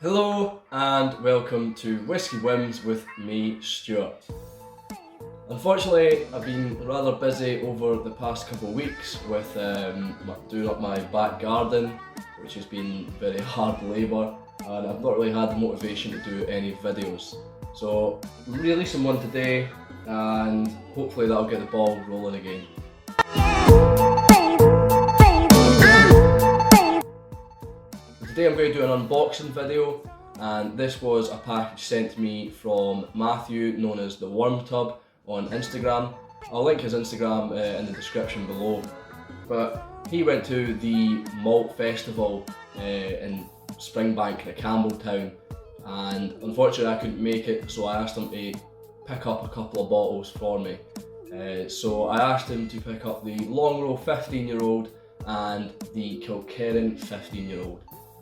Hello and welcome to Whisky Whims with me, Stuart. Unfortunately, I've been rather busy over the past couple of weeks with doing up my back garden, which has been very hard labour, and I've not really had the motivation to do any videos. So I'm releasing one today and hopefully that'll get the ball rolling again. Today I'm going to do an unboxing video, and this was a package sent to me from Matthew, known as the Worm Tub, on Instagram. I'll link his Instagram in the description below. But he went to the Malt Festival in Springbank in Campbeltown, and unfortunately I couldn't make it, so I asked him to pick up a couple of bottles for me. So I asked him to pick up the Longrow 15-year-old and the Kilkerran 15-year-old.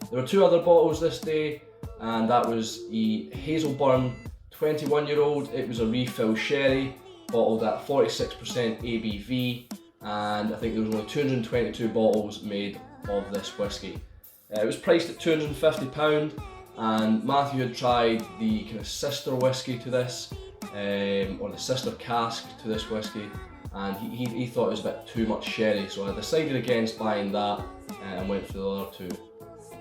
There were two other bottles this day, and that was the Hazelburn 21-year-old. It was a refill sherry, bottled at 46% ABV, and I think there was only 222 bottles made of this whisky. It was priced at £250, and Matthew had tried the kind of sister whisky to this, or the sister cask to this whisky, and he thought it was a bit too much sherry, so I decided against buying that and went for the other two.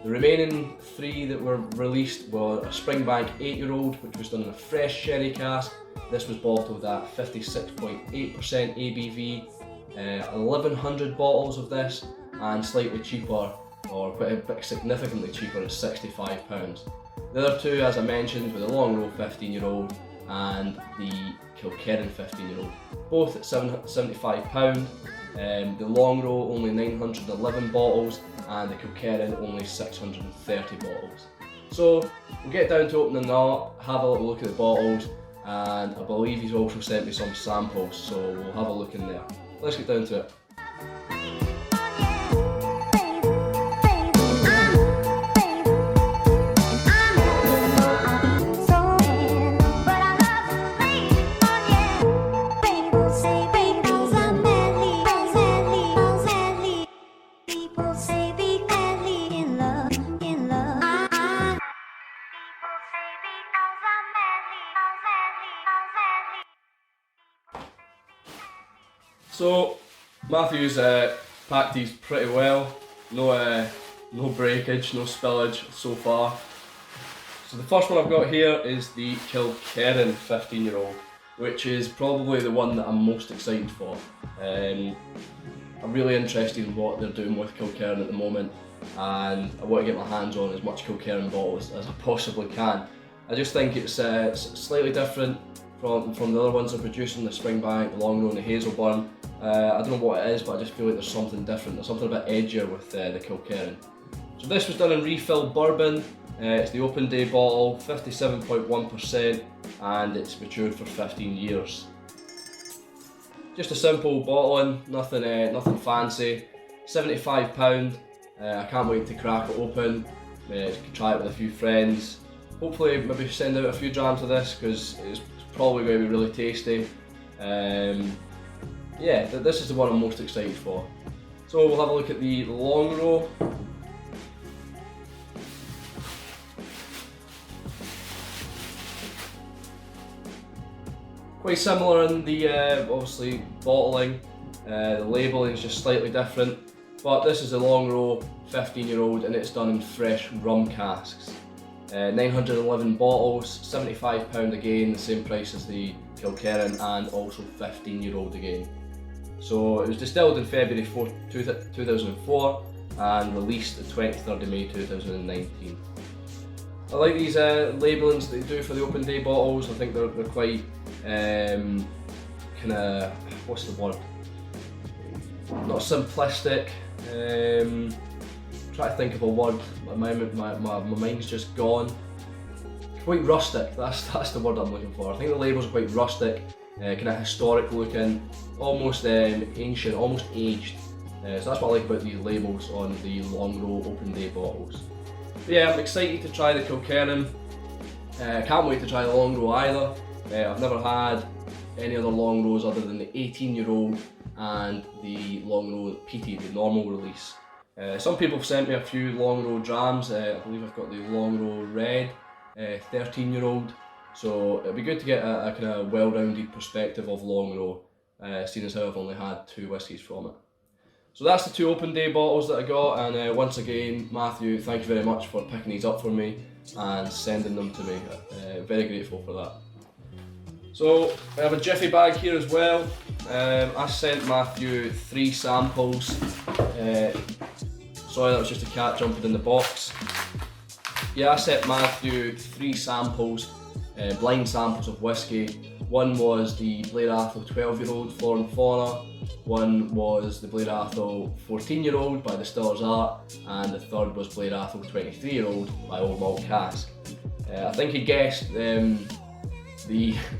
The remaining three that were released were a Springbank 8-year-old, which was done in a fresh sherry cask. This was bottled at 56.8% ABV, 1100 bottles of this, and slightly cheaper, or quite a bit significantly cheaper, at £65. The other two, as I mentioned, were the Longrow 15-year-old and the Kilkerran 15-year-old, both at £75. The Longrow only 911 bottles, and the Kilkerran only 630 bottles. So we'll get down to opening that up, have a little look at the bottles, and I believe he's also sent me some samples, so we'll have a look in there. Let's get down to it. So Matthew's packed these pretty well, no breakage, no spillage so far. So the first one I've got here is the Kilkerran 15-year-old, which is probably the one that I'm most excited for. I'm really interested in what they're doing with Kilkerran at the moment, and I want to get my hands on as much Kilkerran bottles as I possibly can. I just think it's slightly different from the other ones they're producing, the Springbank, the Longrow and the Hazelburn. I don't know what it is, but I just feel like there's something different. There's something a bit edgier with the Kilkerran. So this was done in refill bourbon. It's the open day bottle, 57.1%, and it's matured for 15 years. Just a simple bottling, nothing fancy. £75. I can't wait to crack it open. Try it with a few friends. Hopefully, maybe send out a few drams of this because it's probably going to be really tasty. Yeah, this is the one I'm most excited for. So we'll have a look at the Longrow. Quite similar in the obviously bottling. The labelling is just slightly different, but this is the Longrow 15-year-old, and it's done in fresh rum casks. 911 bottles, £75 again, the same price as the Kilkerran, and also 15-year-old again. So it was distilled in February 2004 and released the 23rd of May 2019. I like these labellings that they do for the open day bottles. I think they're quite kind of, what's the word? Not simplistic. Try to think of a word. My mind's just gone. Quite rustic. That's the word I'm looking for. I think the labels are quite rustic, kind of historic looking, almost ancient, almost aged. So that's what I like about these labels on the Longrow open day bottles. But yeah, I'm excited to try the Kilkerran. Can't wait to try the Longrow either. I've never had any other Longrows other than the 18-year-old and the Longrow PT, the normal release. Some people have sent me a few long row drams. I believe I've got the long row red 13-year-old. So it'd be good to get a kind of well-rounded perspective of long row, seeing as how I've only had 2 whiskies from it. So that's the 2 open day bottles that I got, and once again, Matthew, thank you very much for picking these up for me and sending them to me. Very grateful for that. So I have a jiffy bag here as well. I sent Matthew 3 samples. Sorry, that was just a cat jumping in the box. Yeah, I sent Matthew 3 samples, blind samples of whiskey. One was the Blair Athol 12-year-old Flora and Fauna. One was the Blair Athol 14-year-old by Distiller's Art, and the third was Blair Athol 23-year-old by Old Malt Cask. I think he guessed the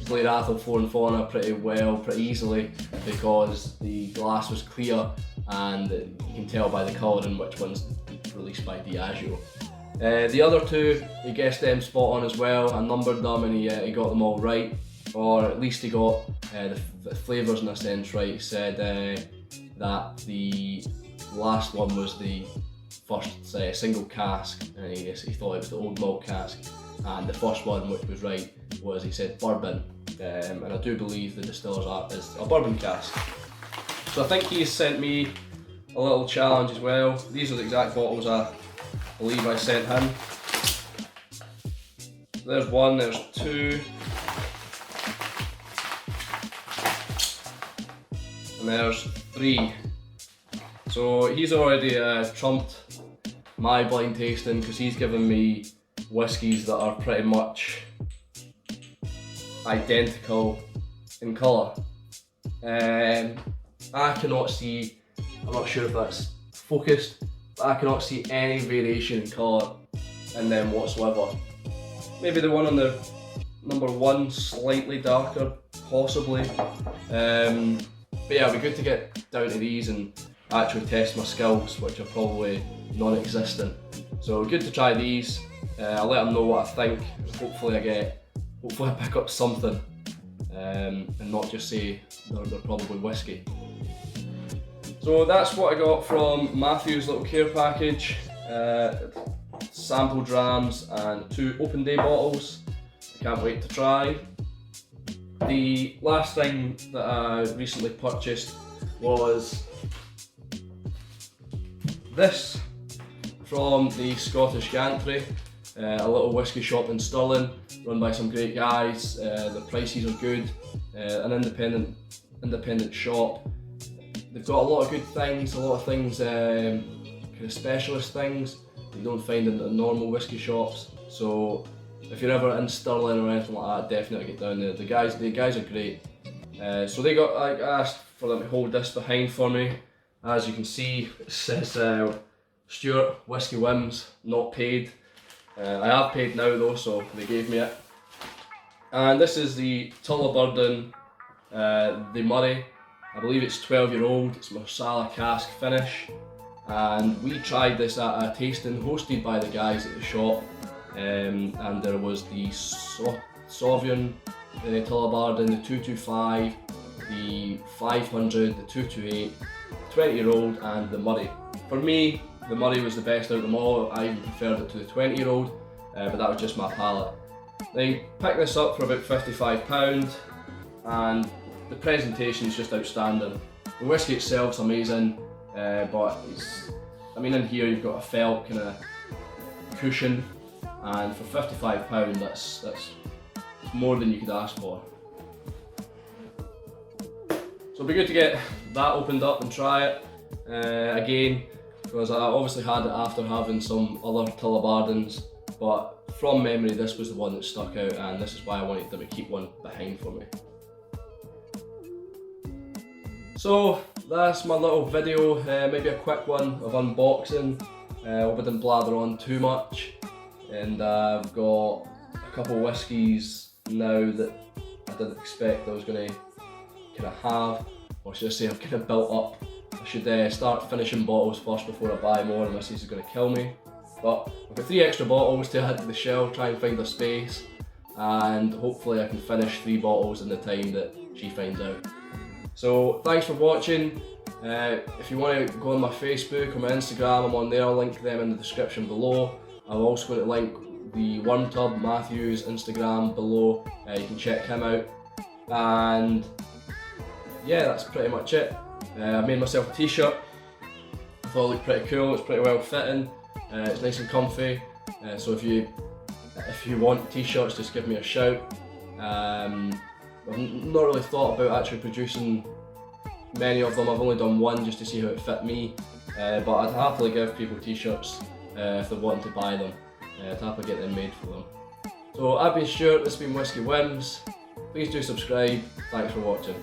Blair Athol Flora and Fauna pretty well, pretty easily, because the glass was clear and you can tell by the colouring which one's released by Diageo. The other 2, he guessed them spot on as well. I numbered them and he got them all right, or at least he got the flavours in a sense right. He said that the last one was the first single cask, and he thought it was the Old Malt Cask, and the first one, which was right, was, he said, bourbon, and I do believe the Distiller's Art is a bourbon cask. So I think he's sent me a little challenge as well. These are the exact bottles I believe I sent him. There's 1, there's 2, and there's 3. So he's already trumped my blind tasting, because he's given me whiskies that are pretty much identical in colour. I cannot see, I'm not sure if that's focused, but I cannot see any variation in colour in them whatsoever. Maybe the one on the number 1 slightly darker, possibly. But yeah, it'd be good to get down to these and actually test my skills, which are probably non-existent. So good to try these. I'll let them know what I think. Hopefully I pick up something, and not just say they're probably whiskey. So that's what I got from Matthew's little care package. Sample drams and 2 open day bottles. I can't wait to try. The last thing that I recently purchased was this from the Scottish Gantry, a little whisky shop in Stirling, run by some great guys. The prices are good, an independent shop. They've got a lot of good things, a lot of things, kind of specialist things that you don't find in the normal whisky shops. So if you're ever in Stirling or anything like that, definitely get down there. The guys are great. So I asked for them to hold this behind for me. As you can see, it says Stuart Whisky Whims, not paid. I have paid now though, so they gave me it. And this is the Tullaburden, the Murray. I believe it's 12-year-old, it's Marsala cask finish. And we tried this at a tasting hosted by the guys at the shop. And there was the Sauvignon, the Tullaburden, the 225, the 500, the 228, 20-year-old and the Murray. For me, the Murray was the best out of them all. I even preferred it to the 20-year-old, but that was just my palate. They picked this up for about £55, and the presentation is just outstanding. The whisky itself's amazing, but in here you've got a felt kind of cushion, and for £55 that's more than you could ask for. So it'll be good to get that opened up and try it again, because I obviously had it after having some other Tullabardens, but from memory this was the one that stuck out, and this is why I wanted them to keep one behind for me. So that's my little video, maybe a quick one of unboxing. Hope I didn't blather on too much, and I've got a couple of whiskies now that I didn't expect I was going to kind of have, or should I say I've kind of built up. I should start finishing bottles first before I buy more, and this is going to kill me. But I've got 3 extra bottles to add to the shelf, try and find a space, and hopefully I can finish 3 bottles in the time that she finds out. So thanks for watching. If you want to go on my Facebook or my Instagram, I'm on there. I'll link them in the description below. I'm also going to link the Worm Tub, Matthew's Instagram below. You can check him out. And yeah, that's pretty much it. I made myself a t-shirt. I thought it looked pretty cool. It's pretty well fitting. It's nice and comfy. So if you want t-shirts, just give me a shout. I've not really thought about actually producing many of them. I've only done one just to see how it fit me. But I'd happily give people t-shirts if they want to buy them. I'd happily get them made for them. So I've been Stuart, this has been Whisky Whims. Please do subscribe. Thanks for watching.